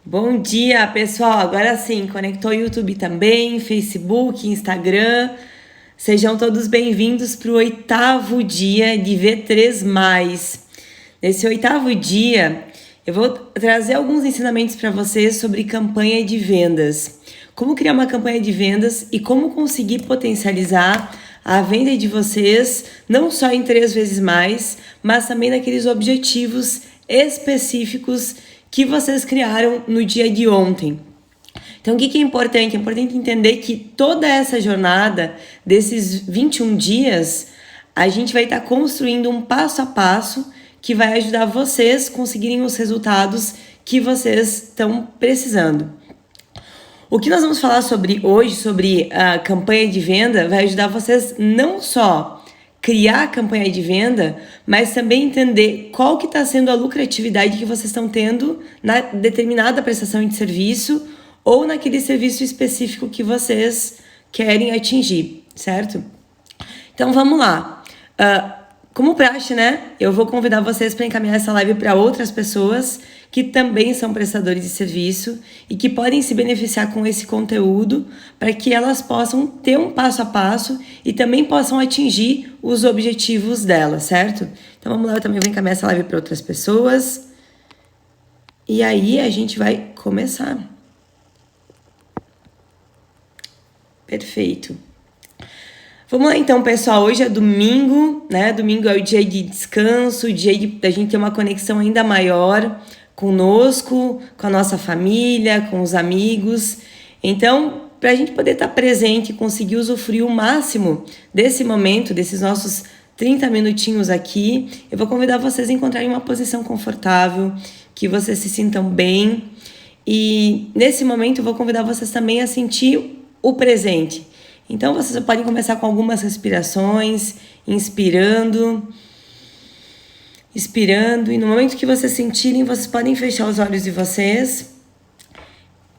Bom dia, pessoal. Agora sim, conectou o YouTube também, Facebook, Instagram. Sejam todos bem-vindos para o 8º dia de V3+. Nesse 8º dia, eu vou trazer alguns ensinamentos para vocês sobre campanha de vendas. Como criar uma campanha de vendas e como conseguir potencializar a venda de vocês, não só em 3 vezes mais, mas também naqueles objetivos específicos que vocês criaram no dia de ontem. Então, o que é importante? É importante entender que toda essa jornada, desses 21 dias, a gente vai estar construindo um passo a passo que vai ajudar vocês a conseguirem os resultados que vocês estão precisando. O que nós vamos falar sobre hoje, sobre a campanha de venda, vai ajudar vocês não só criar a campanha de venda, mas também entender qual que está sendo a lucratividade que vocês estão tendo na determinada prestação de serviço ou naquele serviço específico que vocês querem atingir, certo? Então vamos lá. Como praxe, né? Eu vou convidar vocês para encaminhar essa live para outras pessoas que também são prestadores de serviço e que podem se beneficiar com esse conteúdo para que elas possam ter um passo a passo e também possam atingir os objetivos delas, certo? Então vamos lá, eu também vou encaminhar essa live para outras pessoas. E aí a gente vai começar. Perfeito. Vamos lá então, pessoal. Hoje é domingo, né? Domingo é o dia de descanso, o dia da gente ter uma conexão ainda maior conosco, com a nossa família, com os amigos. Então, para a gente poder estar presente e conseguir usufruir o máximo desse momento, desses nossos 30 minutinhos aqui, eu vou convidar vocês a encontrarem uma posição confortável, que vocês se sintam bem. E nesse momento eu vou convidar vocês também a sentir o presente. Então, vocês podem começar com algumas respirações, inspirando, expirando. E no momento que vocês sentirem, vocês podem fechar os olhos de vocês.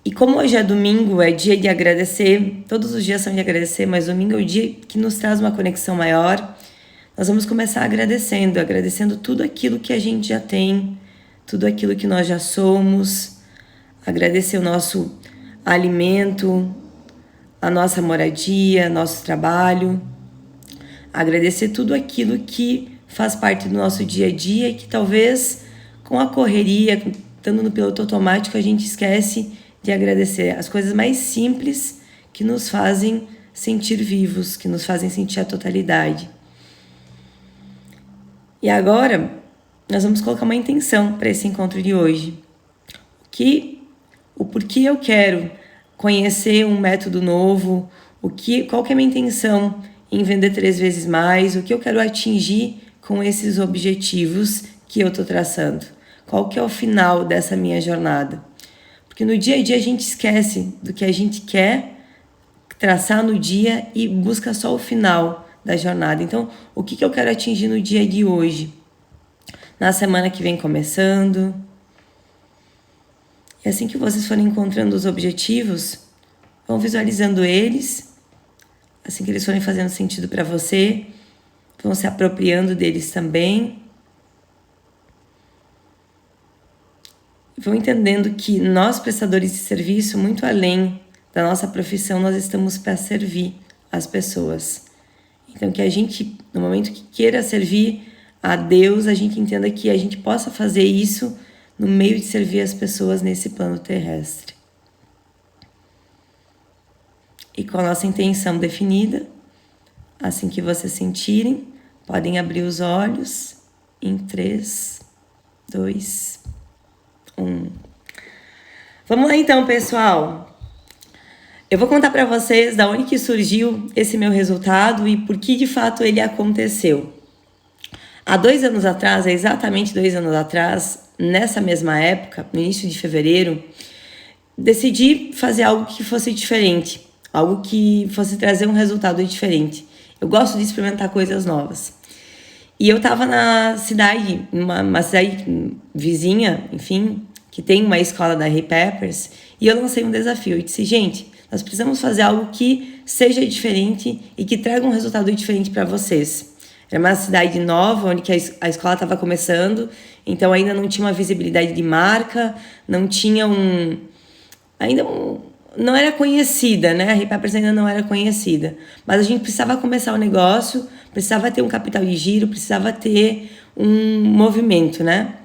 E como hoje é domingo, é dia de agradecer. Todos os dias são de agradecer, mas domingo é o dia que nos traz uma conexão maior. Nós vamos começar agradecendo tudo aquilo que a gente já tem, tudo aquilo que nós já somos. Agradecer o nosso alimento, a nossa moradia, nosso trabalho, agradecer tudo aquilo que faz parte do nosso dia a dia, que talvez com a correria, estando no piloto automático, a gente esquece de agradecer as coisas mais simples que nos fazem sentir vivos, que nos fazem sentir a totalidade. E agora, nós vamos colocar uma intenção para esse encontro de hoje. O porquê eu quero conhecer um método novo, qual que é a minha intenção em vender 3 vezes mais, o que eu quero atingir com esses objetivos que eu estou traçando, qual que é o final dessa minha jornada. Porque no dia a dia a gente esquece do que a gente quer traçar no dia e busca só o final da jornada. Então, o que eu quero atingir no dia de hoje, na semana que vem começando. E assim que vocês forem encontrando os objetivos, vão visualizando eles. Assim que eles forem fazendo sentido para você, vão se apropriando deles também. Vão entendendo que nós, prestadores de serviço, muito além da nossa profissão, nós estamos para servir as pessoas. Então, que a gente, no momento que queira servir a Deus, a gente entenda que a gente possa fazer isso no meio de servir as pessoas nesse plano terrestre. E com a nossa intenção definida, assim que vocês sentirem, podem abrir os olhos em 3, 2, 1. Vamos lá então, pessoal. Eu vou contar para vocês da onde que surgiu esse meu resultado e por que de fato ele aconteceu. Há 2 anos atrás, exatamente 2 anos atrás, nessa mesma época, no início de fevereiro, decidi fazer algo que fosse diferente, algo que fosse trazer um resultado diferente. Eu gosto de experimentar coisas novas. E eu estava na cidade, uma cidade vizinha, enfim, que tem uma escola da Hey Peppers, e eu lancei um desafio. Eu disse, gente, nós precisamos fazer algo que seja diferente e que traga um resultado diferente para vocês. Era uma cidade nova, onde que a escola estava começando, então ainda não tinha uma visibilidade de marca, não tinha não era conhecida, né? A Repappers ainda não era conhecida. Mas a gente precisava começar o negócio, precisava ter um capital de giro, precisava ter um movimento, né?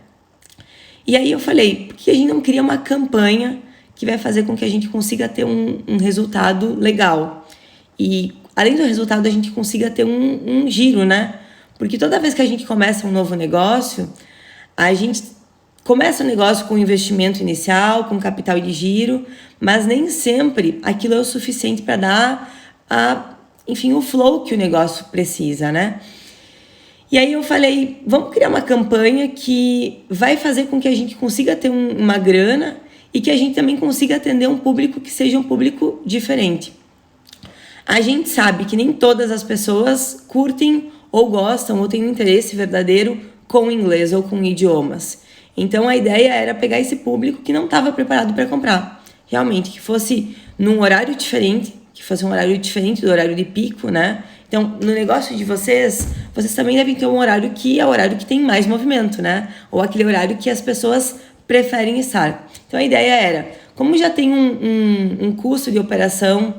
E aí eu falei, por que a gente não cria uma campanha que vai fazer com que a gente consiga ter um resultado legal? E além do resultado, a gente consiga ter um giro, né? Porque toda vez que a gente começa um novo negócio, a gente começa o negócio com investimento inicial, com capital de giro, mas nem sempre aquilo é o suficiente para dar, enfim, o flow que o negócio precisa, né? E aí eu falei, vamos criar uma campanha que vai fazer com que a gente consiga ter uma grana e que a gente também consiga atender um público que seja um público diferente. A gente sabe que nem todas as pessoas curtem ou gostam ou têm um interesse verdadeiro com inglês ou com idiomas. Então a ideia era pegar esse público que não estava preparado para comprar. Realmente, que fosse num horário diferente, que fosse um horário diferente do horário de pico, né? Então, no negócio de vocês também devem ter um horário que é o horário que tem mais movimento, né? Ou aquele horário que as pessoas preferem estar. Então a ideia era, como já tem um custo de operação,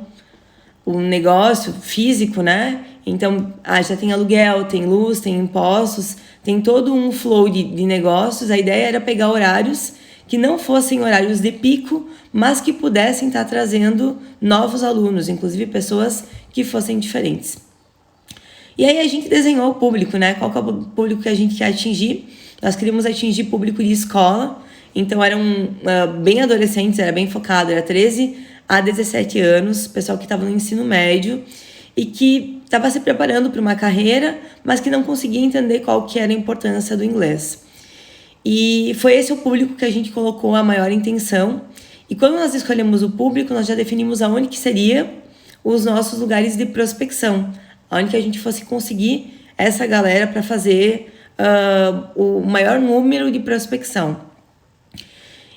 um negócio físico, né? Então, já tem aluguel, tem luz, tem impostos, tem todo um flow de negócios. A ideia era pegar horários que não fossem horários de pico, mas que pudessem estar trazendo novos alunos, inclusive pessoas que fossem diferentes. E aí a gente desenhou o público, né? Qual que é o público que a gente quer atingir? Nós queríamos atingir público de escola, então eram bem adolescentes, era bem focado, era 13 a 17 anos, pessoal que estava no ensino médio e que estava se preparando para uma carreira, mas que não conseguia entender qual que era a importância do inglês. E foi esse o público que a gente colocou a maior intenção. E quando nós escolhemos o público, nós já definimos aonde que seria os nossos lugares de prospecção, onde que a gente fosse conseguir essa galera para fazer o maior número de prospecção.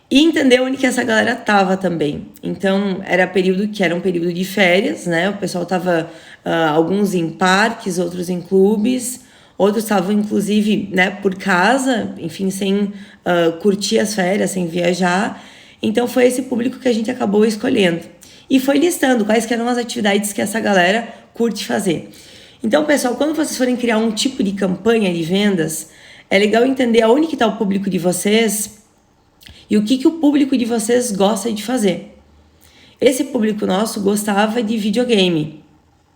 E entender onde que essa galera estava também. Então, era um período de férias, né? O pessoal estava, alguns em parques, outros em clubes, outros estavam, inclusive, né, por casa, enfim, sem curtir as férias, sem viajar. Então, foi esse público que a gente acabou escolhendo. E foi listando quais que eram as atividades que essa galera curte fazer. Então, pessoal, quando vocês forem criar um tipo de campanha de vendas, é legal entender aonde que está o público de vocês e o que o público de vocês gosta de fazer. Esse público nosso gostava de videogame.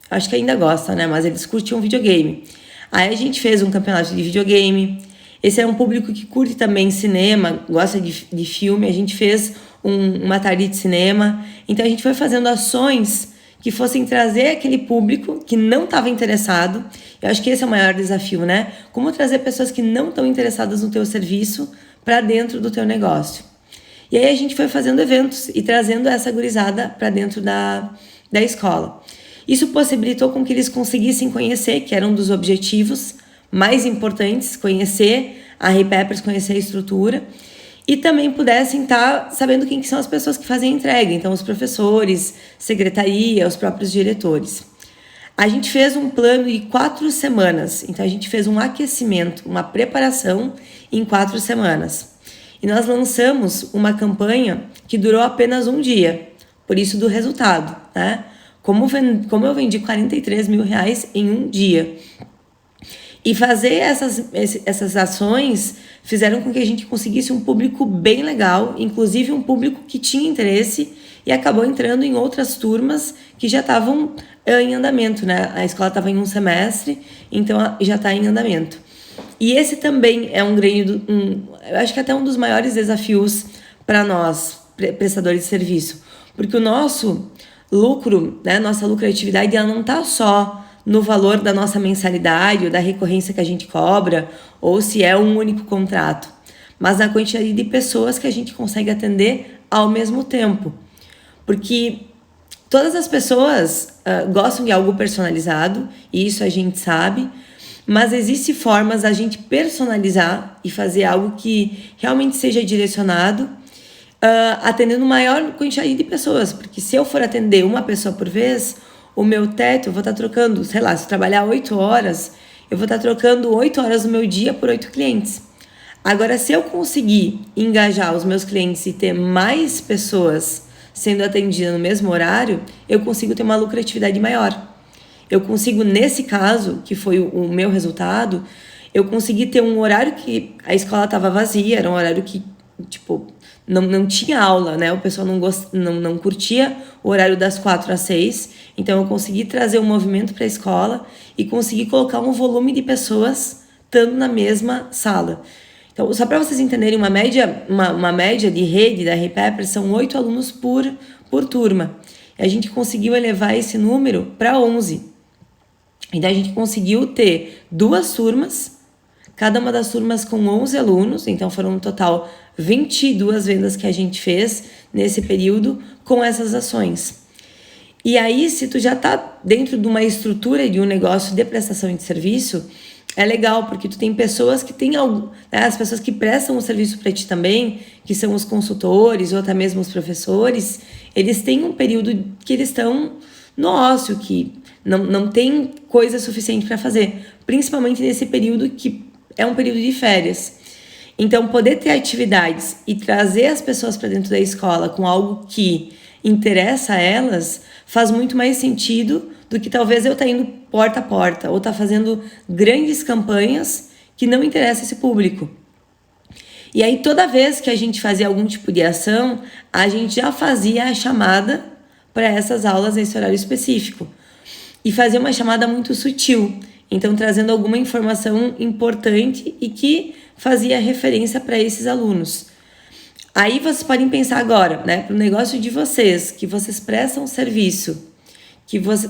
Acho que ainda gosta, né? Mas eles curtiam videogame. Aí a gente fez um campeonato de videogame. Esse é um público que curte também cinema, gosta de filme. A gente fez uma tarde de cinema. Então a gente foi fazendo ações que fossem trazer aquele público que não estava interessado. Eu acho que esse é o maior desafio, né? Como trazer pessoas que não estão interessadas no teu serviço para dentro do teu negócio. E aí a gente foi fazendo eventos e trazendo essa gurizada para dentro da escola. Isso possibilitou com que eles conseguissem conhecer, que era um dos objetivos mais importantes, conhecer a Repappers, conhecer a estrutura, e também pudessem estar sabendo quem que são as pessoas que fazem a entrega, então os professores, secretaria, os próprios diretores. A gente fez um plano de 4 semanas, então a gente fez um aquecimento, uma preparação em 4 semanas. E nós lançamos uma campanha que durou apenas um dia, por isso do resultado, né? Como eu vendi 43 mil reais em um dia. E fazer essas ações fizeram com que a gente conseguisse um público bem legal, inclusive um público que tinha interesse e acabou entrando em outras turmas que já estavam em andamento, né? A escola estava em um semestre, então já está em andamento. E esse também é eu acho que até um dos maiores desafios para nós, prestadores de serviço, porque o nosso lucro, né, nossa lucratividade, ela não está só no valor da nossa mensalidade ou da recorrência que a gente cobra, ou se é um único contrato, mas na quantidade de pessoas que a gente consegue atender ao mesmo tempo. Porque todas as pessoas gostam de algo personalizado, e isso a gente sabe, mas existem formas da gente personalizar e fazer algo que realmente seja direcionado, atendendo maior quantidade de pessoas, porque se eu for atender uma pessoa por vez, o meu teto, eu vou estar trocando, sei lá, se eu trabalhar 8 horas, eu vou estar trocando 8 horas do meu dia por 8 clientes. Agora, se eu conseguir engajar os meus clientes e ter mais pessoas sendo atendidas no mesmo horário, eu consigo ter uma lucratividade maior. Eu consigo, nesse caso, que foi o meu resultado, eu consegui ter um horário que a escola estava vazia, era um horário que, tipo, não tinha aula, né? O pessoal não curtia o horário das 4 às 6, então eu consegui trazer um movimento para a escola e consegui colocar um volume de pessoas estando na mesma sala. Então, só para vocês entenderem, uma média de rede da Repepper são 8 alunos por turma. E a gente conseguiu elevar esse número para 11. Então, a gente conseguiu ter 2 turmas, cada uma das turmas com 11 alunos, então foram no total 22 vendas que a gente fez nesse período com essas ações. E aí, se tu já tá dentro de uma estrutura de um negócio de prestação de serviço, é legal, porque tu tem pessoas que têm algo, né, as pessoas que prestam o serviço para ti também, que são os consultores ou até mesmo os professores, eles têm um período que eles estão no ócio, que não tem coisa suficiente para fazer, principalmente nesse período que é um período de férias. Então, poder ter atividades e trazer as pessoas para dentro da escola com algo que interessa a elas faz muito mais sentido do que talvez eu estar indo porta a porta ou estar fazendo grandes campanhas que não interessam esse público. E aí, toda vez que a gente fazia algum tipo de ação, a gente já fazia a chamada para essas aulas nesse horário específico. E fazia uma chamada muito sutil, então trazendo alguma informação importante e que fazia referência para esses alunos. Aí vocês podem pensar agora, né, para o negócio de vocês, que vocês prestam serviço,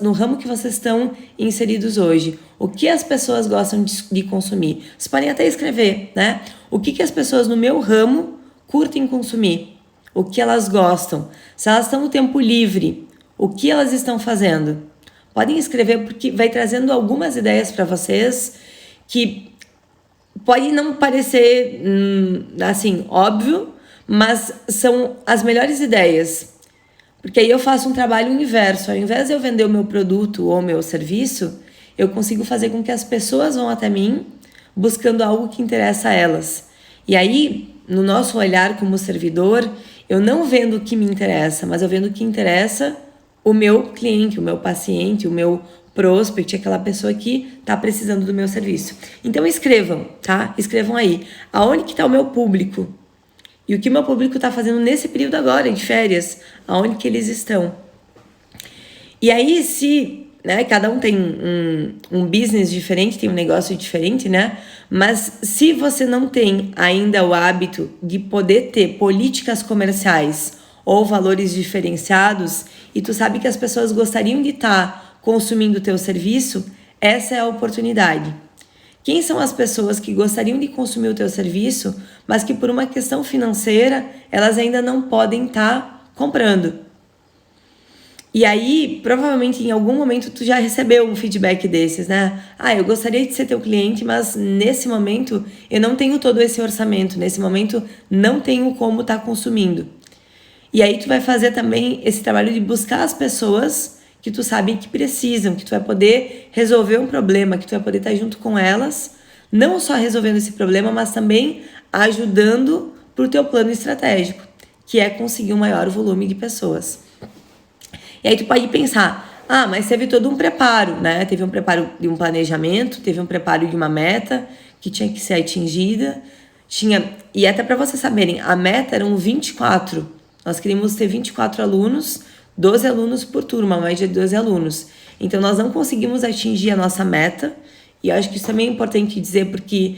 no ramo que vocês estão inseridos hoje, o que as pessoas gostam de consumir. Vocês podem até escrever, né? O que as pessoas no meu ramo curtem consumir, o que elas gostam. Se elas estão no tempo livre, o que elas estão fazendo. Podem escrever, porque vai trazendo algumas ideias para vocês que pode não parecer assim, óbvio, mas são as melhores ideias. Porque aí eu faço um trabalho inverso. Ao invés de eu vender o meu produto ou o meu serviço, eu consigo fazer com que as pessoas vão até mim buscando algo que interessa a elas. E aí, no nosso olhar como servidor, eu não vendo o que me interessa, mas eu vendo o que interessa o meu cliente, o meu paciente, o meu prospect, aquela pessoa que está precisando do meu serviço. Então escrevam, tá? Escrevam aí. Aonde que está o meu público? E o que o meu público está fazendo nesse período agora, de férias? Aonde que eles estão? E aí, se, né, cada um tem um business diferente, tem um negócio diferente, né? Mas se você não tem ainda o hábito de poder ter políticas comerciais ou valores diferenciados, e tu sabe que as pessoas gostariam de estar consumindo o teu serviço, essa é a oportunidade. Quem são as pessoas que gostariam de consumir o teu serviço, mas que por uma questão financeira, elas ainda não podem estar comprando? E aí, provavelmente em algum momento tu já recebeu um feedback desses, né? Ah, eu gostaria de ser teu cliente, mas nesse momento eu não tenho todo esse orçamento, nesse momento não tenho como estar consumindo. E aí tu vai fazer também esse trabalho de buscar as pessoas que tu sabe que precisam, que tu vai poder resolver um problema, que tu vai poder estar junto com elas, não só resolvendo esse problema, mas também ajudando para o teu plano estratégico, que é conseguir um maior volume de pessoas. E aí tu pode pensar, ah, mas teve todo um preparo, né? Teve um preparo de um planejamento, teve um preparo de uma meta que tinha que ser atingida, e até para vocês saberem, a meta eram 24. Nós queríamos ter 24 alunos, 12 alunos por turma, uma média de 12 alunos. Então, nós não conseguimos atingir a nossa meta. E eu acho que isso também é importante dizer, porque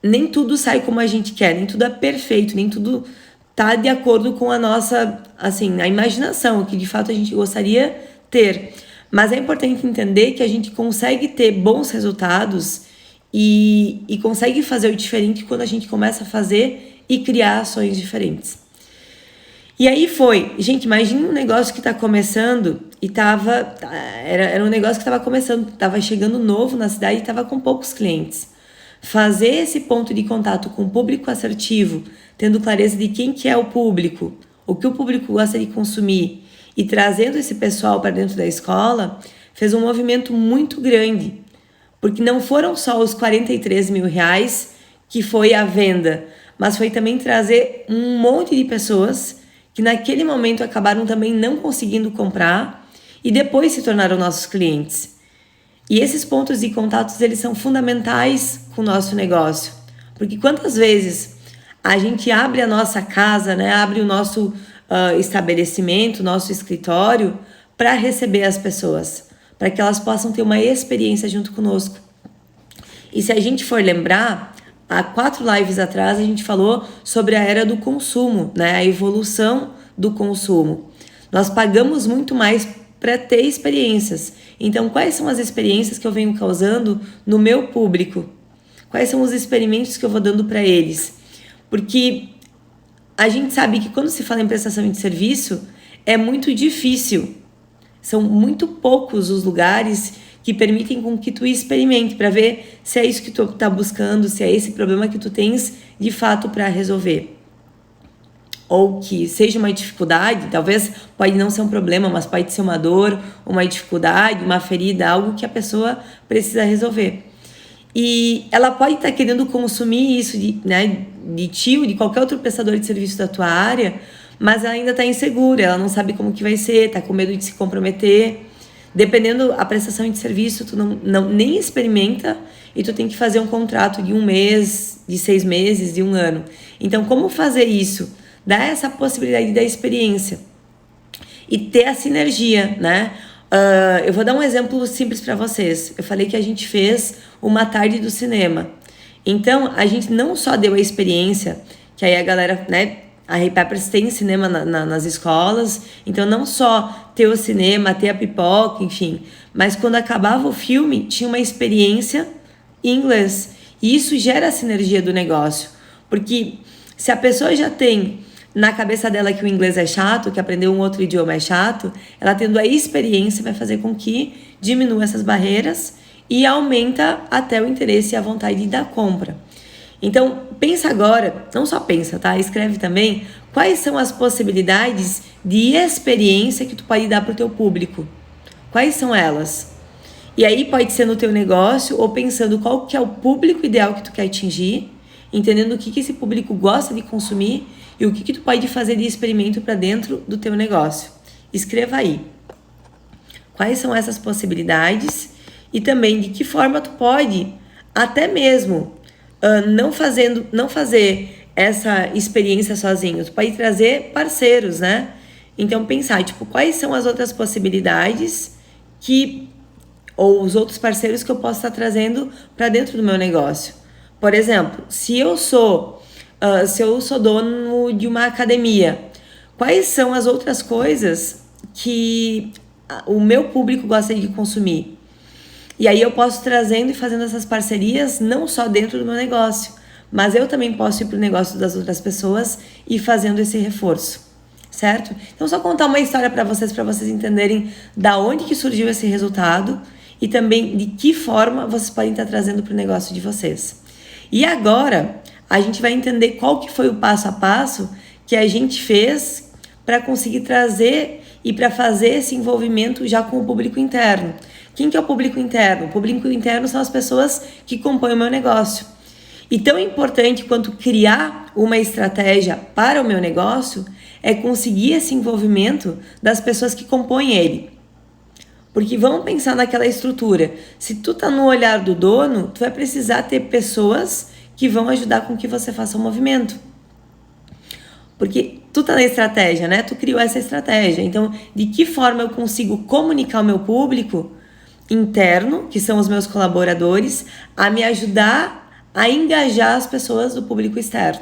nem tudo sai como a gente quer, nem tudo é perfeito, nem tudo tá de acordo com a nossa, assim, a imaginação, que de fato a gente gostaria ter. Mas é importante entender que a gente consegue ter bons resultados e consegue fazer o diferente quando a gente começa a fazer e criar ações diferentes. E aí foi, gente, imagina um negócio que tá começando e era um negócio que tava começando, tava chegando novo na cidade e tava com poucos clientes. Fazer esse ponto de contato com o público assertivo, tendo clareza de quem que é o público, o que o público gosta de consumir e trazendo esse pessoal para dentro da escola, fez um movimento muito grande. Porque não foram só os 43 mil reais que foi a venda, mas foi também trazer um monte de pessoas que naquele momento acabaram também não conseguindo comprar e depois se tornaram nossos clientes. E esses pontos de contatos, eles são fundamentais com o nosso negócio. Porque quantas vezes a gente abre a nossa casa, né, abre o nosso estabelecimento, nosso escritório, para receber as pessoas, para que elas possam ter uma experiência junto conosco. E se a gente for lembrar, há 4 lives atrás a gente falou sobre a era do consumo, né, a evolução do consumo. Nós pagamos muito mais para ter experiências. Então, quais são as experiências que eu venho causando no meu público? Quais são os experimentos que eu vou dando para eles? Porque a gente sabe que quando se fala em prestação de serviço, é muito difícil. São muito poucos os lugares que permitem com que tu experimente para ver se é isso que tu está buscando, se é esse problema que tu tens de fato para resolver. Ou que seja uma dificuldade, talvez pode não ser um problema, mas pode ser uma dor, uma dificuldade, uma ferida, algo que a pessoa precisa resolver. E ela pode estar querendo consumir isso de ti ou de qualquer outro prestador de serviço da tua área, mas ela ainda está insegura, ela não sabe como que vai ser, está com medo de se comprometer. Dependendo da prestação de serviço, tu nem experimenta e tu tem que fazer um contrato de 1 mês, de 6 meses, de 1 ano. Então, como fazer isso? Dar essa possibilidade da experiência e ter a sinergia, né? Eu vou dar um exemplo simples para vocês. Eu falei que a gente fez uma tarde do cinema. Então, a gente não só deu a experiência, que aí a galera, né? A Ray Peppers tem cinema nas escolas, então não só ter o cinema, ter a pipoca, enfim, mas quando acabava o filme, tinha uma experiência em inglês. E isso gera a sinergia do negócio, porque se a pessoa já tem na cabeça dela que o inglês é chato, que aprender um outro idioma é chato, ela tendo a experiência vai fazer com que diminua essas barreiras e aumenta até o interesse e a vontade da compra. Então, pensa agora, não só pensa, tá? Escreve também quais são as possibilidades de experiência que tu pode dar para o teu público. Quais são elas? E aí pode ser no teu negócio ou pensando qual que é o público ideal que tu quer atingir, entendendo o que esse público gosta de consumir e o que tu pode fazer de experimento para dentro do teu negócio. Escreva aí. Quais são essas possibilidades e também de que forma tu pode até mesmo não fazer essa experiência sozinho. Tu pode trazer parceiros, né? Então pensar, quais são as outras possibilidades ou os outros parceiros que eu posso estar trazendo para dentro do meu negócio. Por exemplo, se eu sou dono de uma academia, quais são as outras coisas que o meu público gosta de consumir? E aí eu posso trazendo e fazendo essas parcerias não só dentro do meu negócio, mas eu também posso ir para o negócio das outras pessoas e fazendo esse reforço, certo? Então só contar uma história para vocês entenderem da onde que surgiu esse resultado e também de que forma vocês podem estar trazendo para o negócio de vocês. E agora a gente vai entender qual que foi o passo a passo que a gente fez para conseguir trazer e para fazer esse envolvimento já com o público interno. Quem que é o público interno? O público interno são as pessoas que compõem o meu negócio. E tão importante quanto criar uma estratégia para o meu negócio é conseguir esse envolvimento das pessoas que compõem ele. Porque vamos pensar naquela estrutura. Se tu tá no olhar do dono, tu vai precisar ter pessoas que vão ajudar com que você faça o movimento. Porque tu tá na estratégia, né? Tu criou essa estratégia. Então, de que forma eu consigo comunicar ao meu público interno, que são os meus colaboradores, a me ajudar a engajar as pessoas do público externo?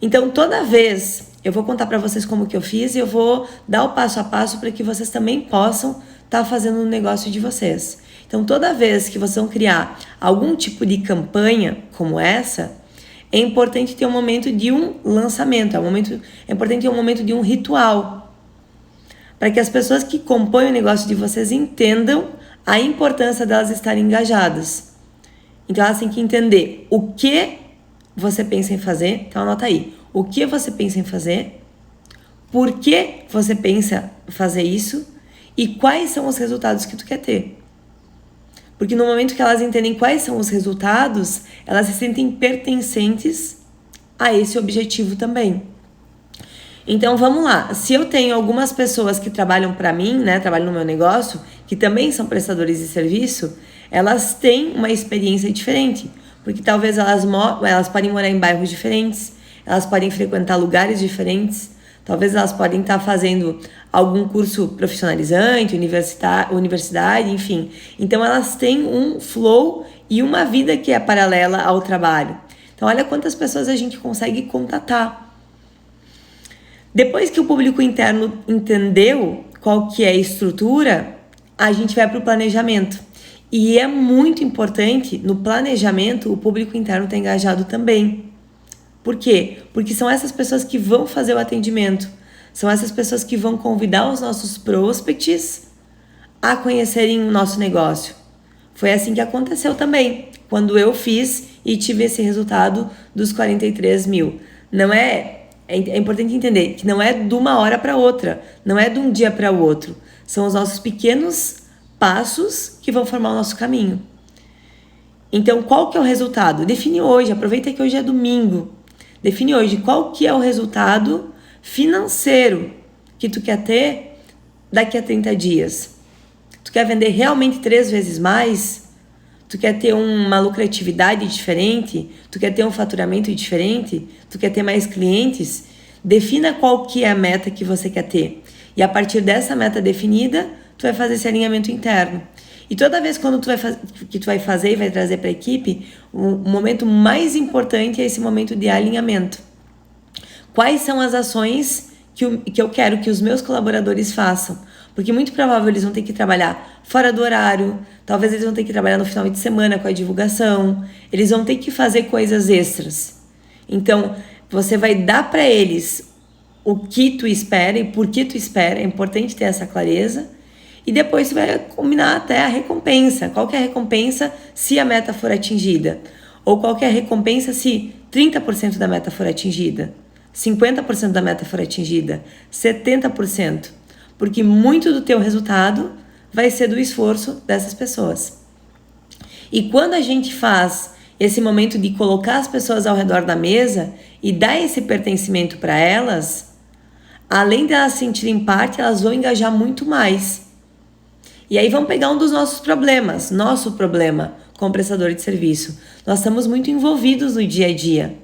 Então, toda vez, eu vou contar para vocês como que eu fiz e eu vou dar o passo a passo para que vocês também possam estar fazendo o negócio de vocês. Então, toda vez que vocês vão criar algum tipo de campanha como essa, é importante ter um momento de um lançamento, é importante ter um momento de um ritual, para que as pessoas que compõem o negócio de vocês entendam a importância delas estarem engajadas. Então, elas têm que entender o que você pensa em fazer. Então, anota aí. O que você pensa em fazer, por que você pensa fazer isso e quais são os resultados que tu quer ter. Porque no momento que elas entendem quais são os resultados, elas se sentem pertencentes a esse objetivo também. Então vamos lá, se eu tenho algumas pessoas que trabalham para mim, né, trabalham no meu negócio, que também são prestadores de serviço, elas têm uma experiência diferente, porque talvez elas podem morar em bairros diferentes, elas podem frequentar lugares diferentes, talvez elas podem estar fazendo algum curso profissionalizante, universidade, enfim. Então elas têm um flow e uma vida que é paralela ao trabalho. Então olha quantas pessoas a gente consegue contatar. Depois que o público interno entendeu qual que é a estrutura, a gente vai para o planejamento. E é muito importante, no planejamento, o público interno estar engajado também. Por quê? Porque são essas pessoas que vão fazer o atendimento, são essas pessoas que vão convidar os nossos prospects a conhecerem o nosso negócio. Foi assim que aconteceu também, quando eu fiz e tive esse resultado dos 43 mil. É importante entender que não é de uma hora para outra, não é de um dia para o outro. São os nossos pequenos passos que vão formar o nosso caminho. Então, qual que é o resultado? Define hoje, aproveita que hoje é domingo. Define hoje qual que é o resultado financeiro que tu quer ter daqui a 30 dias. Tu quer vender realmente 3 vezes mais? Tu quer ter uma lucratividade diferente? Tu quer ter um faturamento diferente? Tu quer ter mais clientes? Defina qual que é a meta que você quer ter. E a partir dessa meta definida, tu vai fazer esse alinhamento interno. E toda vez quando tu vai fazer e vai trazer para a equipe, o momento mais importante é esse momento de alinhamento. Quais são as ações que eu quero que os meus colaboradores façam? Porque muito provável eles vão ter que trabalhar fora do horário, talvez eles vão ter que trabalhar no final de semana com a divulgação, eles vão ter que fazer coisas extras. Então, você vai dar para eles o que tu espera e por que tu espera, é importante ter essa clareza, e depois você vai combinar até a recompensa. Qual que é a recompensa se a meta for atingida? Ou qual que é a recompensa se 30% da meta for atingida? 50% da meta for atingida? 70%? Porque muito do teu resultado vai ser do esforço dessas pessoas. E quando a gente faz esse momento de colocar as pessoas ao redor da mesa e dar esse pertencimento para elas, além de elas sentirem parte, elas vão engajar muito mais. E aí vamos pegar um dos nossos problemas, nosso problema como prestador de serviço. Nós estamos muito envolvidos no dia a dia.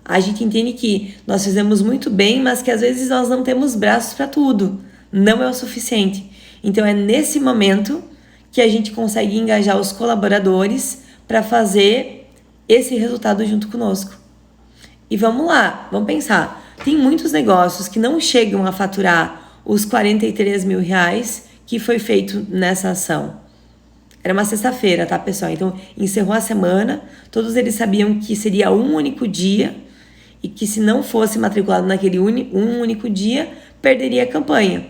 A gente entende que nós fizemos muito bem, mas que às vezes nós não temos braços para tudo. Não é o suficiente. Então é nesse momento que a gente consegue engajar os colaboradores para fazer esse resultado junto conosco. E vamos lá, vamos pensar. Tem muitos negócios que não chegam a faturar os 43 mil reais que foi feito nessa ação. Era uma sexta-feira, tá, pessoal? Então, encerrou a semana, todos eles sabiam que seria um único dia e que se não fosse matriculado naquele um único dia, perderia a campanha.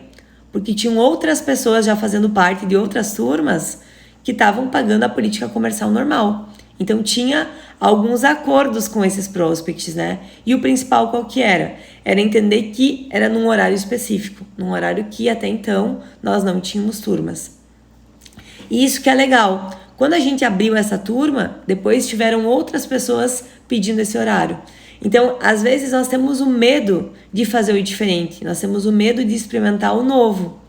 Porque tinham outras pessoas já fazendo parte de outras turmas que estavam pagando a política comercial normal. Então, tinha alguns acordos com esses prospects, né? E o principal qual que era? Era entender que era num horário específico, num horário que até então nós não tínhamos turmas. E isso que é legal. Quando a gente abriu essa turma, depois tiveram outras pessoas pedindo esse horário. Então, às vezes nós temos o medo de fazer o diferente, nós temos o medo de experimentar o novo.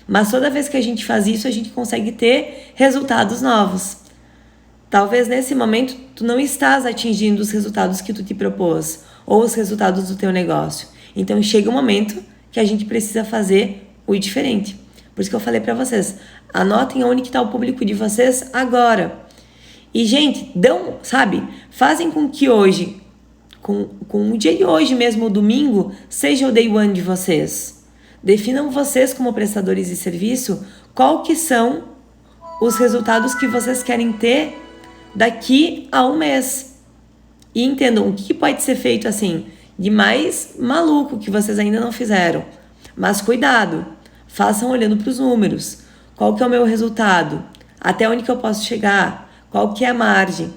Mas toda vez que a gente faz isso, a gente consegue ter resultados novos. Talvez nesse momento tu não estás atingindo os resultados que tu te propôs ou os resultados do teu negócio. Então chega um momento que a gente precisa fazer o diferente. Por isso que eu falei para vocês, anotem onde que está o público de vocês agora. E gente, fazem com que hoje, com o dia de hoje mesmo, o domingo, seja o day one de vocês. Definam vocês como prestadores de serviço qual que são os resultados que vocês querem ter daqui a um mês. E entendam o que pode ser feito assim, de mais maluco que vocês ainda não fizeram. Mas cuidado, façam olhando para os números. Qual que é o meu resultado? Até onde que eu posso chegar? Qual que é a margem?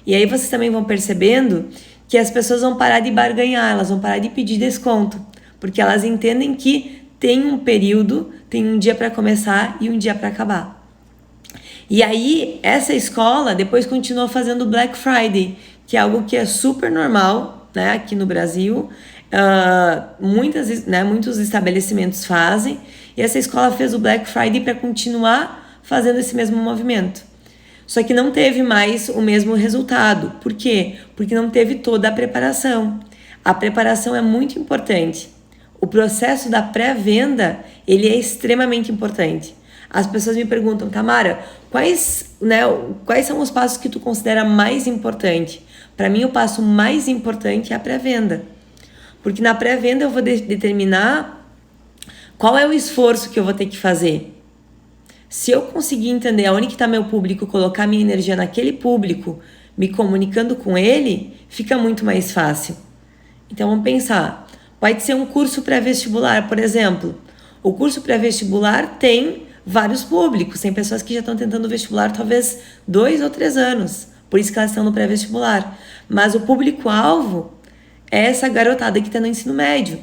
E aí vocês também vão percebendo que as pessoas vão parar de barganhar, elas vão parar de pedir desconto, porque elas entendem que tem um período, tem um dia para começar e um dia para acabar. E aí, essa escola depois continuou fazendo Black Friday, que é algo que é super normal, né, aqui no Brasil. Muitos estabelecimentos fazem. E essa escola fez o Black Friday para continuar fazendo esse mesmo movimento. Só que não teve mais o mesmo resultado. Por quê? Porque não teve toda a preparação. A preparação é muito importante. O processo da pré-venda, ele é extremamente importante. As pessoas me perguntam, Tamara, quais são os passos que tu considera mais importante? Para mim, o passo mais importante é a pré-venda. Porque na pré-venda eu vou determinar qual é o esforço que eu vou ter que fazer. Se eu conseguir entender aonde que está meu público, colocar minha energia naquele público, me comunicando com ele, fica muito mais fácil. Então vamos pensar, pode ser um curso pré-vestibular, por exemplo. O curso pré-vestibular tem vários públicos, tem pessoas que já estão tentando vestibular talvez 2 ou 3 anos, por isso que elas estão no pré-vestibular. Mas o público-alvo é essa garotada que está no ensino médio.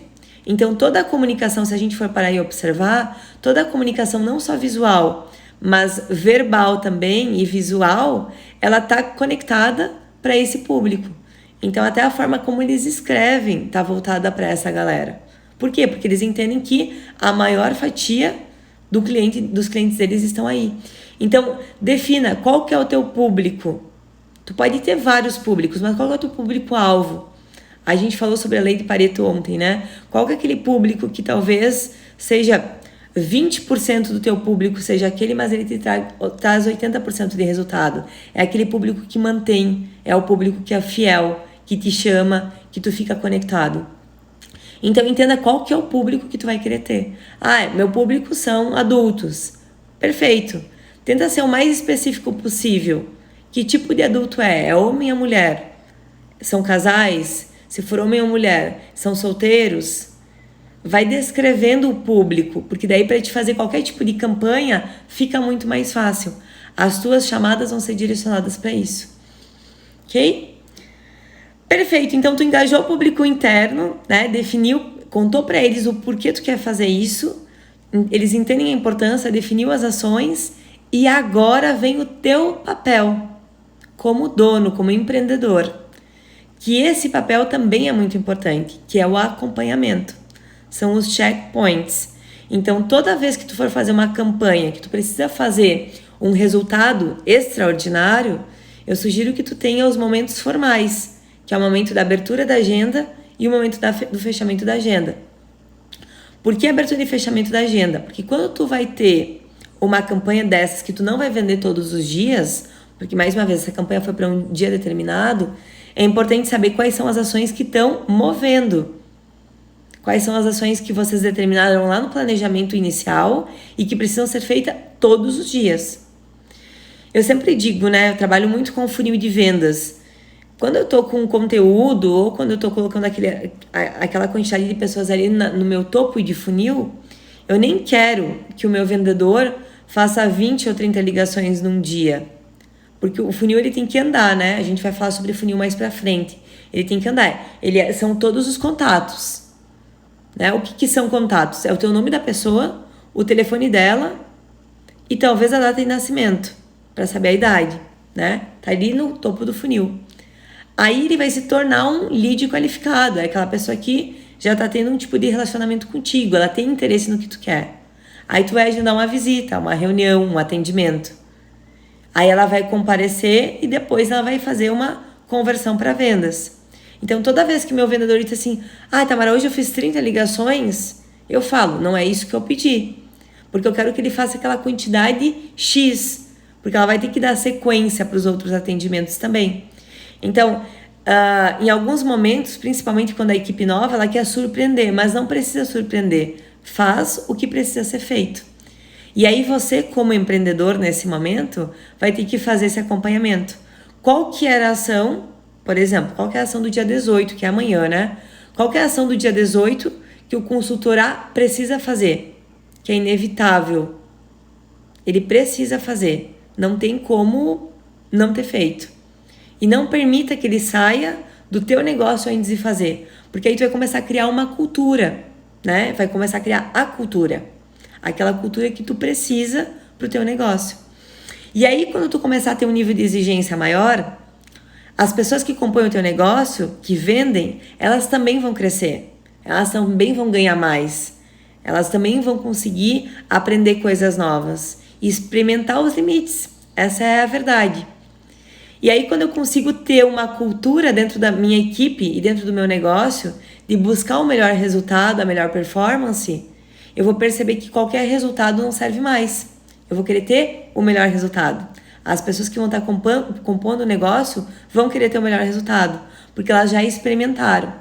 Então toda a comunicação, se a gente for parar e observar, toda a comunicação não só visual, mas verbal também e visual, ela está conectada para esse público. Então até a forma como eles escrevem está voltada para essa galera. Por quê? Porque eles entendem que a maior fatia dos clientes deles estão aí. Então defina qual que é o teu público. Tu pode ter vários públicos, mas qual é o teu público-alvo? A gente falou sobre a lei de Pareto ontem, né? Qual que é aquele público que talvez seja 20% do teu público seja aquele, mas ele te traz 80% de resultado. É aquele público que mantém, é o público que é fiel, que te chama, que tu fica conectado. Então entenda qual que é o público que tu vai querer ter. Meu público são adultos. Perfeito. Tenta ser o mais específico possível. Que tipo de adulto é? É homem ou mulher? São casais? Se for homem ou mulher, são solteiros? Vai descrevendo o público, porque daí para te fazer qualquer tipo de campanha fica muito mais fácil. As tuas chamadas vão ser direcionadas para isso. Ok? Perfeito, então tu engajou o público interno, né? Definiu, contou para eles o porquê tu quer fazer isso, eles entendem a importância, definiu as ações e agora vem o teu papel como dono, como empreendedor. Que esse papel também é muito importante, que é o acompanhamento. São os checkpoints. Então, toda vez que tu for fazer uma campanha, que tu precisa fazer um resultado extraordinário, eu sugiro que tu tenha os momentos formais, que é o momento da abertura da agenda e o momento do fechamento da agenda. Por que abertura e fechamento da agenda? Porque quando tu vai ter uma campanha dessas que tu não vai vender todos os dias, porque mais uma vez essa campanha foi para um dia determinado, é importante saber quais são as ações que estão movendo. Quais são as ações que vocês determinaram lá no planejamento inicial e que precisam ser feitas todos os dias. Eu sempre digo, né? Eu trabalho muito com funil de vendas. Quando eu tô com conteúdo ou quando eu tô colocando aquela quantidade de pessoas ali no meu topo de funil, eu nem quero que o meu vendedor faça 20 ou 30 ligações num dia. Porque o funil ele tem que andar, né? A gente vai falar sobre funil mais pra frente. Ele tem que andar. São todos os contatos. Né? O que são contatos? É o teu nome da pessoa, o telefone dela e talvez a data de nascimento, para saber a idade. Né? Tá ali no topo do funil. Aí ele vai se tornar um lead qualificado. É aquela pessoa que já tá tendo um tipo de relacionamento contigo. Ela tem interesse no que tu quer. Aí tu vai agendar uma visita, uma reunião, um atendimento. Aí ela vai comparecer e depois ela vai fazer uma conversão para vendas. Então, toda vez que meu vendedor diz assim, Tamara, hoje eu fiz 30 ligações, eu falo, não é isso que eu pedi. Porque eu quero que ele faça aquela quantidade X, porque ela vai ter que dar sequência para os outros atendimentos também. Então, em alguns momentos, principalmente quando a equipe nova, ela quer surpreender, mas não precisa surpreender. Faz o que precisa ser feito. E aí você, como empreendedor nesse momento, vai ter que fazer esse acompanhamento. Qual que era a ação, por exemplo, qual que é a ação do dia 18, que é amanhã, né? Qual que é a ação do dia 18 que o consultor A precisa fazer? Que é inevitável. Ele precisa fazer. Não tem como não ter feito. E não permita que ele saia do teu negócio antes de fazer. Porque aí tu vai começar a criar uma cultura, né? Vai começar a criar a cultura. Aquela cultura que tu precisa pro teu negócio. E aí, quando tu começar a ter um nível de exigência maior, as pessoas que compõem o teu negócio, que vendem, elas também vão crescer. Elas também vão ganhar mais. Elas também vão conseguir aprender coisas novas e experimentar os limites. Essa é a verdade. E aí, quando eu consigo ter uma cultura dentro da minha equipe e dentro do meu negócio de buscar o melhor resultado, a melhor performance, eu vou perceber que qualquer resultado não serve mais. Eu vou querer ter o melhor resultado. As pessoas que vão estar compondo o negócio vão querer ter o melhor resultado, porque elas já experimentaram.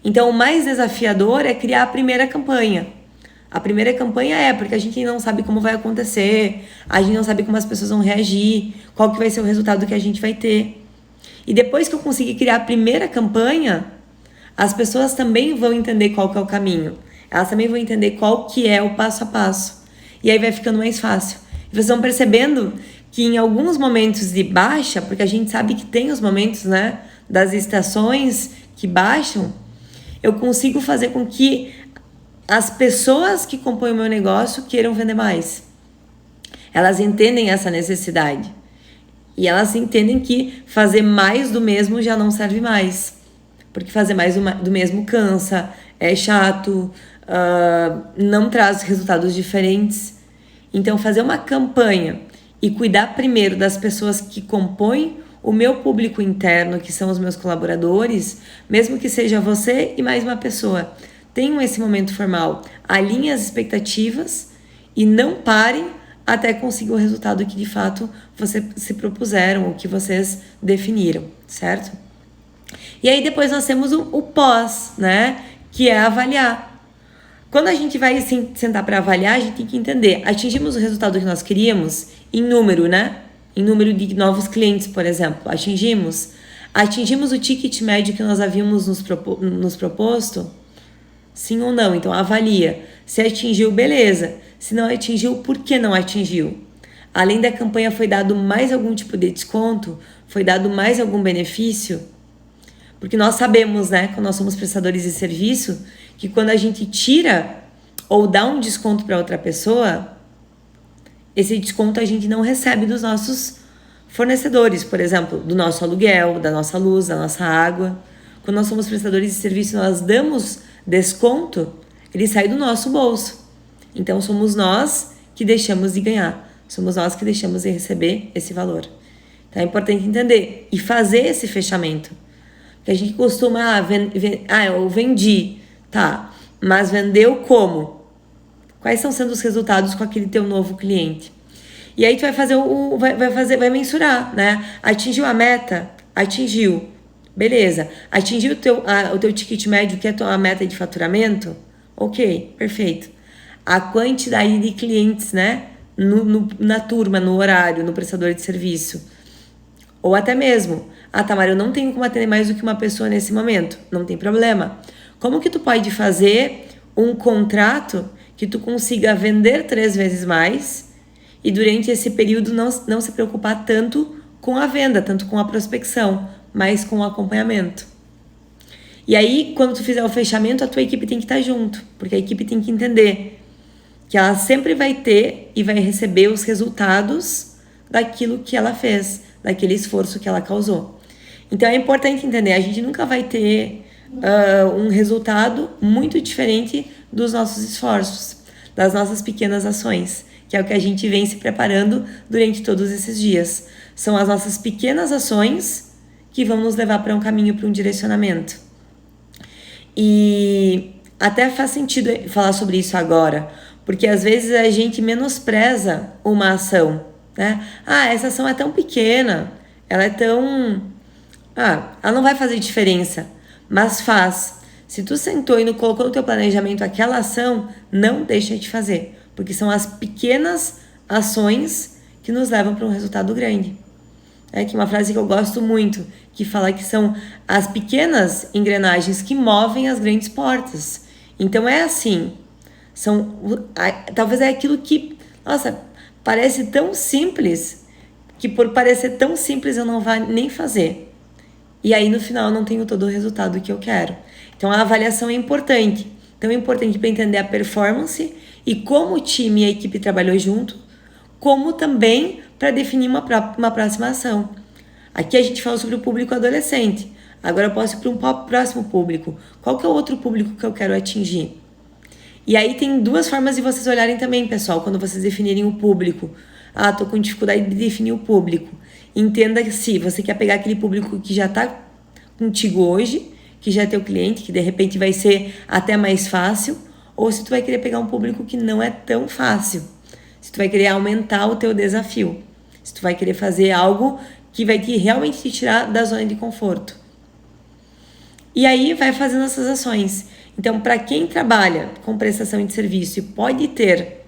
Então, o mais desafiador é criar a primeira campanha. A primeira campanha é porque a gente não sabe como vai acontecer, a gente não sabe como as pessoas vão reagir, qual que vai ser o resultado que a gente vai ter. E depois que eu conseguir criar a primeira campanha, as pessoas também vão entender qual que é o caminho. Elas também vão entender qual que é o passo a passo. E aí vai ficando mais fácil. E vocês vão percebendo que em alguns momentos de baixa, porque a gente sabe que tem os momentos, né, das estações que baixam, eu consigo fazer com que as pessoas que compõem o meu negócio queiram vender mais. Elas entendem essa necessidade. E elas entendem que fazer mais do mesmo já não serve mais. Porque fazer mais do mesmo cansa, é chato, não traz resultados diferentes. Então, fazer uma campanha e cuidar primeiro das pessoas que compõem o meu público interno, que são os meus colaboradores, mesmo que seja você e mais uma pessoa, tenham esse momento formal, alinhem as expectativas e não parem até conseguir o resultado que de fato vocês se propuseram, o que vocês definiram, certo? E aí depois nós temos o pós, né? Que é avaliar. Quando a gente vai sentar para avaliar, a gente tem que entender, atingimos o resultado que nós queríamos em número, né? Em número de novos clientes, por exemplo. Atingimos o ticket médio que nós havíamos nos proposto? Sim ou não? Então avalia. Se atingiu, beleza. Se não atingiu, por que não atingiu? Além da campanha, foi dado mais algum tipo de desconto? Foi dado mais algum benefício? Porque nós sabemos, né, quando nós somos prestadores de serviço, que quando a gente tira ou dá um desconto para outra pessoa, esse desconto a gente não recebe dos nossos fornecedores, por exemplo, do nosso aluguel, da nossa luz, da nossa água. Quando nós somos prestadores de serviço, nós damos desconto, ele sai do nosso bolso. Então, somos nós que deixamos de ganhar. Somos nós que deixamos de receber esse valor. Então, é importante entender e fazer esse fechamento. Porque a gente costuma, eu vendi, tá, mas vendeu como? Quais estão sendo os resultados com aquele teu novo cliente? E aí tu vai fazer vai mensurar, né? Atingiu a meta? Atingiu. Beleza. Atingiu o teu ticket médio, que é a tua meta de faturamento? Ok, perfeito. A quantidade de clientes, né? Na turma, no horário, no prestador de serviço. Ou até mesmo, Tamara, eu não tenho como atender mais do que uma pessoa nesse momento. Não tem problema. Como que tu pode fazer um contrato que tu consiga vender 3 vezes mais e durante esse período não se preocupar tanto com a venda, tanto com a prospecção, mas com o acompanhamento. E aí, quando tu fizer o fechamento, a tua equipe tem que estar junto, porque a equipe tem que entender que ela sempre vai ter e vai receber os resultados daquilo que ela fez, daquele esforço que ela causou. Então é importante entender, a gente nunca vai ter um resultado muito diferente dos nossos esforços, das nossas pequenas ações, que é o que a gente vem se preparando durante todos esses dias. São as nossas pequenas ações que vão nos levar para um caminho, para um direcionamento. E até faz sentido falar sobre isso agora, porque às vezes a gente menospreza uma ação, né? Essa ação é tão pequena, ela é tão... ela não vai fazer diferença, mas faz. Se tu sentou e colocou no teu planejamento aquela ação, não deixa de fazer, porque são as pequenas ações que nos levam para um resultado grande. Que é uma frase que eu gosto muito, que fala que são as pequenas engrenagens que movem as grandes portas. Então é assim, talvez é aquilo que, parece tão simples, que por parecer tão simples eu não vá nem fazer. E aí no final eu não tenho todo o resultado que eu quero. Então a avaliação é importante. Então é importante para entender a performance e como o time e a equipe trabalhou junto, como também para definir uma próxima ação. Aqui a gente fala sobre o público adolescente. Agora eu posso ir para um próximo público. Qual que é o outro público que eu quero atingir? E aí tem duas formas de vocês olharem também, pessoal, quando vocês definirem o público. Ah, tô com dificuldade de definir o público. Entenda que se você quer pegar aquele público que já tá contigo hoje, que já é teu cliente, que de repente vai ser até mais fácil, ou se tu vai querer pegar um público que não é tão fácil. Se tu vai querer aumentar o teu desafio. Se tu vai querer fazer algo que vai realmente te tirar da zona de conforto. E aí vai fazendo essas ações. Então, para quem trabalha com prestação de serviço e pode ter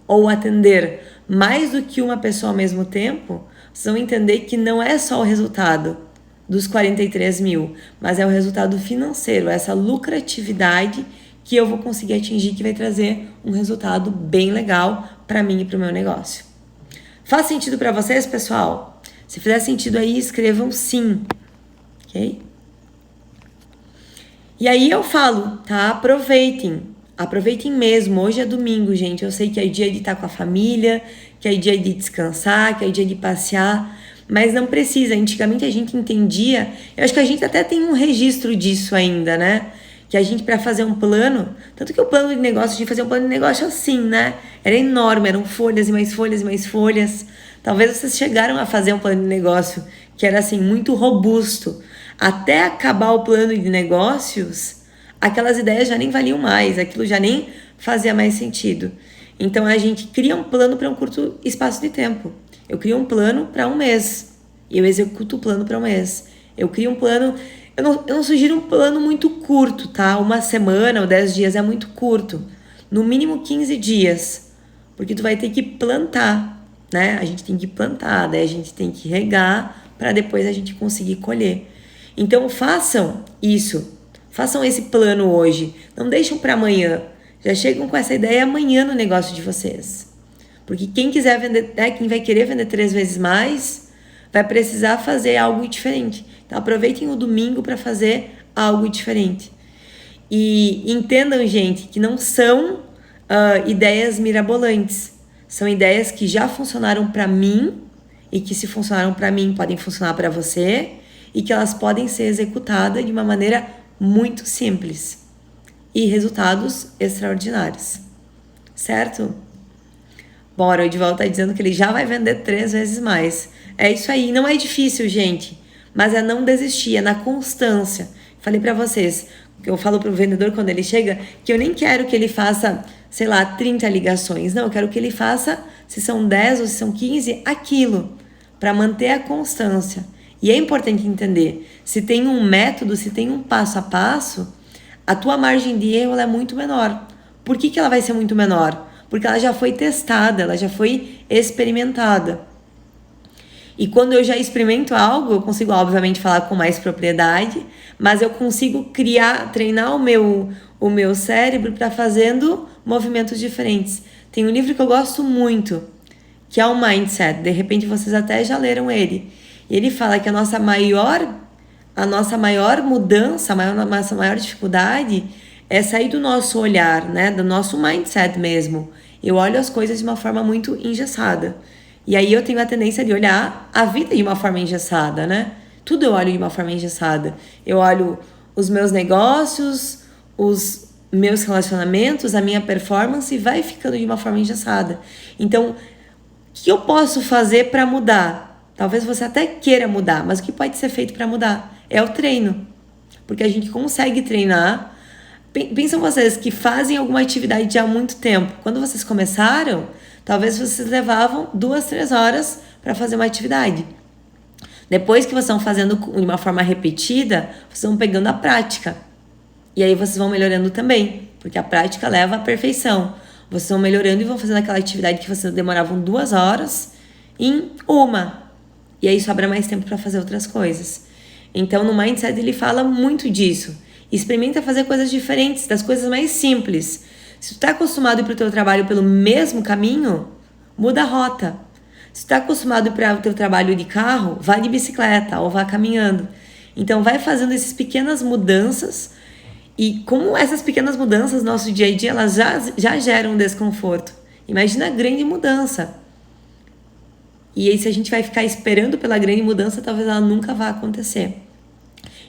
ou atender mais do que uma pessoa ao mesmo tempo, vocês vão entender que não é só o resultado dos 43 mil, mas é o resultado financeiro, essa lucratividade que eu vou conseguir atingir, que vai trazer um resultado bem legal para mim e para o meu negócio. Faz sentido para vocês, pessoal? Se fizer sentido aí, escrevam sim, ok? E aí eu falo, tá? Aproveitem mesmo. Hoje é domingo, gente. Eu sei que é dia de estar com a família, que é dia de descansar, que é dia de passear, mas não precisa. Antigamente a gente entendia, eu acho que a gente até tem um registro disso ainda, né? Que a gente, para fazer um plano, tanto que o plano de negócio, a gente fazia um plano de negócio assim, né? Era enorme, eram folhas e mais folhas e mais folhas. Talvez vocês chegaram a fazer um plano de negócio que era assim, muito robusto. Até acabar o plano de negócios, aquelas ideias já nem valiam mais, aquilo já nem fazia mais sentido. Então a gente cria um plano para um curto espaço de tempo. Eu crio um plano para um mês e eu executo o plano para um mês. Eu crio um plano, eu não sugiro um plano muito curto, tá? Uma semana ou 10 dias é muito curto. No mínimo 15 dias, porque tu vai ter que plantar, né? A gente tem que plantar, daí a gente tem que regar para depois a gente conseguir colher. Então façam isso, façam esse plano hoje, não deixem para amanhã, já chegam com essa ideia amanhã no negócio de vocês. Porque quem quiser vender, quem vai querer vender 3 vezes mais, vai precisar fazer algo diferente. Então aproveitem o domingo para fazer algo diferente. E entendam, gente, que não são ideias mirabolantes, são ideias que já funcionaram para mim e que se funcionaram para mim podem funcionar para você, e que elas podem ser executadas de uma maneira muito simples e resultados extraordinários, certo? Bora, o Edivaldo tá dizendo que ele já vai vender 3 vezes mais. É isso aí, não é difícil, gente, mas é não desistir, é na constância. Falei para vocês, eu falo pro vendedor quando ele chega, que eu nem quero que ele faça, sei lá, 30 ligações, não, eu quero que ele faça, se são 10 ou se são 15, aquilo, para manter a constância. E é importante entender, se tem um método, se tem um passo a passo, a tua margem de erro ela é muito menor. Por que ela vai ser muito menor? Porque ela já foi testada, ela já foi experimentada. E quando eu já experimento algo, eu consigo, obviamente, falar com mais propriedade, mas eu consigo treinar o meu cérebro para fazendo movimentos diferentes. Tem um livro que eu gosto muito, que é o Mindset. De repente, vocês até já leram ele. E ele fala que a nossa maior mudança, nossa maior dificuldade é sair do nosso olhar, né? Do nosso mindset mesmo. Eu olho as coisas de uma forma muito engessada. E aí eu tenho a tendência de olhar a vida de uma forma engessada, né? Tudo eu olho de uma forma engessada. Eu olho os meus negócios, os meus relacionamentos, a minha performance e vai ficando de uma forma engessada. Então, o que eu posso fazer para mudar? Talvez você até queira mudar, mas o que pode ser feito para mudar? É o treino. Porque a gente consegue treinar. Pensam vocês que fazem alguma atividade já há muito tempo. Quando vocês começaram, talvez vocês levavam 2, 3 horas para fazer uma atividade. Depois que vocês estão fazendo de uma forma repetida, vocês vão pegando a prática. E aí vocês vão melhorando também, porque a prática leva à perfeição. Vocês vão melhorando e vão fazendo aquela atividade que vocês demoravam 2 horas em 1. E aí sobra mais tempo para fazer outras coisas. Então, no Mindset, ele fala muito disso. Experimenta fazer coisas diferentes, das coisas mais simples. Se tu está acostumado a ir para o teu trabalho pelo mesmo caminho, muda a rota. Se tu está acostumado a ir para o teu trabalho de carro, vá de bicicleta ou vá caminhando. Então, vai fazendo essas pequenas mudanças. E como essas pequenas mudanças no nosso dia a dia, elas já geram desconforto. Imagina a grande mudança. E aí, se a gente vai ficar esperando pela grande mudança, talvez ela nunca vá acontecer.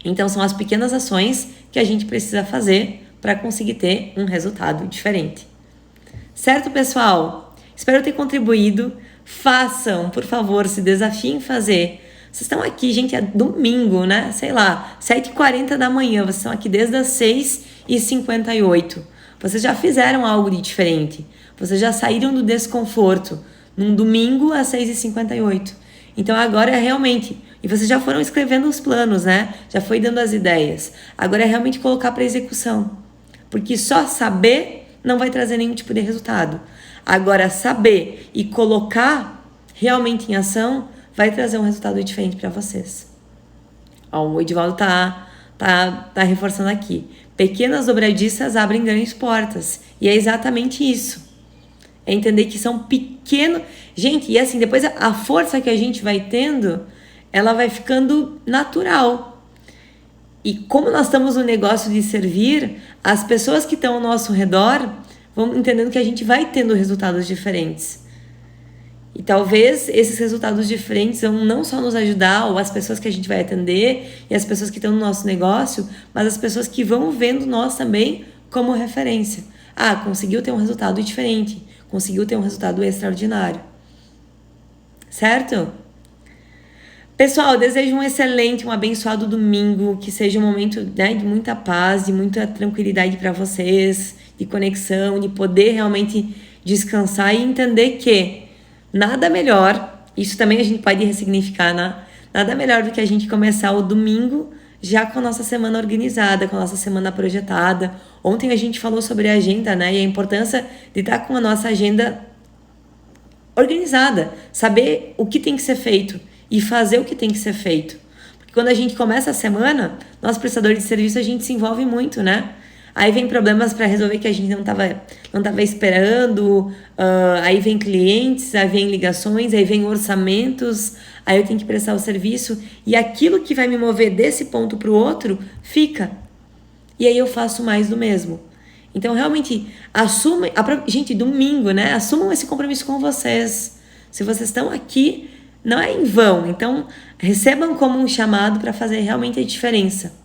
Então, são as pequenas ações que a gente precisa fazer para conseguir ter um resultado diferente. Certo, pessoal? Espero ter contribuído. Façam, por favor, se desafiem em fazer. Vocês estão aqui, gente, é domingo, né? Sei lá, 7h40 da manhã. Vocês estão aqui desde as 6h58. Vocês já fizeram algo de diferente. Vocês já saíram do desconforto. Num domingo às 6h58. Então agora é realmente... E vocês já foram escrevendo os planos, né? Já foi dando as ideias. Agora é realmente colocar para execução. Porque só saber não vai trazer nenhum tipo de resultado. Agora saber e colocar realmente em ação vai trazer um resultado diferente para vocês. Ó, o Edivaldo tá reforçando aqui. Pequenas dobradiças abrem grandes portas. E é exatamente isso. É entender que são pequenos... Gente, e assim, depois a força que a gente vai tendo, ela vai ficando natural. E como nós estamos no negócio de servir, as pessoas que estão ao nosso redor vão entendendo que a gente vai tendo resultados diferentes. E talvez esses resultados diferentes vão não só nos ajudar, ou as pessoas que a gente vai atender, e as pessoas que estão no nosso negócio, mas as pessoas que vão vendo nós também como referência. Ah, conseguiu ter um resultado diferente. Conseguiu ter um resultado extraordinário. Certo? Pessoal, eu desejo um excelente, um abençoado domingo, que seja um momento, né, de muita paz, de muita tranquilidade para vocês, de conexão, de poder realmente descansar e entender que nada melhor, isso também a gente pode ressignificar, né? Nada melhor do que a gente começar o domingo já com a nossa semana organizada, com a nossa semana projetada. Ontem a gente falou sobre a agenda, né? E a importância de estar com a nossa agenda organizada, saber o que tem que ser feito e fazer o que tem que ser feito. Porque quando a gente começa a semana, nós prestadores de serviço, a gente se envolve muito, né? Aí vem problemas para resolver que a gente não tava esperando, aí vem clientes, aí vem ligações, aí vem orçamentos, aí eu tenho que prestar o serviço, e aquilo que vai me mover desse ponto para o outro, fica. E aí eu faço mais do mesmo. Então, realmente, gente, domingo, né? Assumam esse compromisso com vocês. Se vocês estão aqui, não é em vão. Então, recebam como um chamado para fazer realmente a diferença.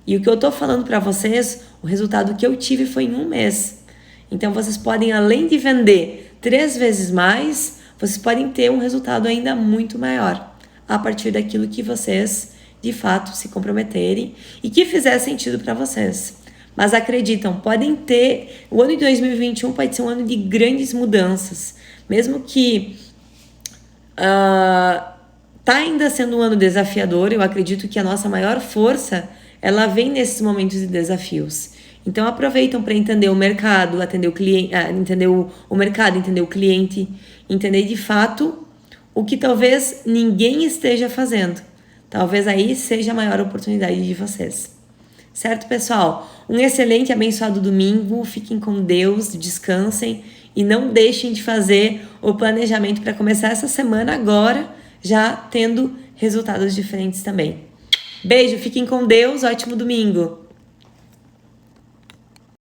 E o que eu tô falando para vocês, o resultado que eu tive foi em um mês. Então, vocês podem, além de vender 3 vezes mais, vocês podem ter um resultado ainda muito maior, a partir daquilo que vocês, de fato, se comprometerem e que fizer sentido para vocês. Mas acreditam, podem ter... O ano de 2021 pode ser um ano de grandes mudanças. Mesmo que tá ainda sendo um ano desafiador, eu acredito que a nossa maior força, ela vem nesses momentos de desafios. Então aproveitam para entender o mercado, atender o cliente, entender o mercado, entender o cliente, entender de fato o que talvez ninguém esteja fazendo. Talvez aí seja a maior oportunidade de vocês. Certo, pessoal? Um excelente e abençoado domingo. Fiquem com Deus, descansem e não deixem de fazer o planejamento para começar essa semana agora, já tendo resultados diferentes também. Beijo, fiquem com Deus, ótimo domingo!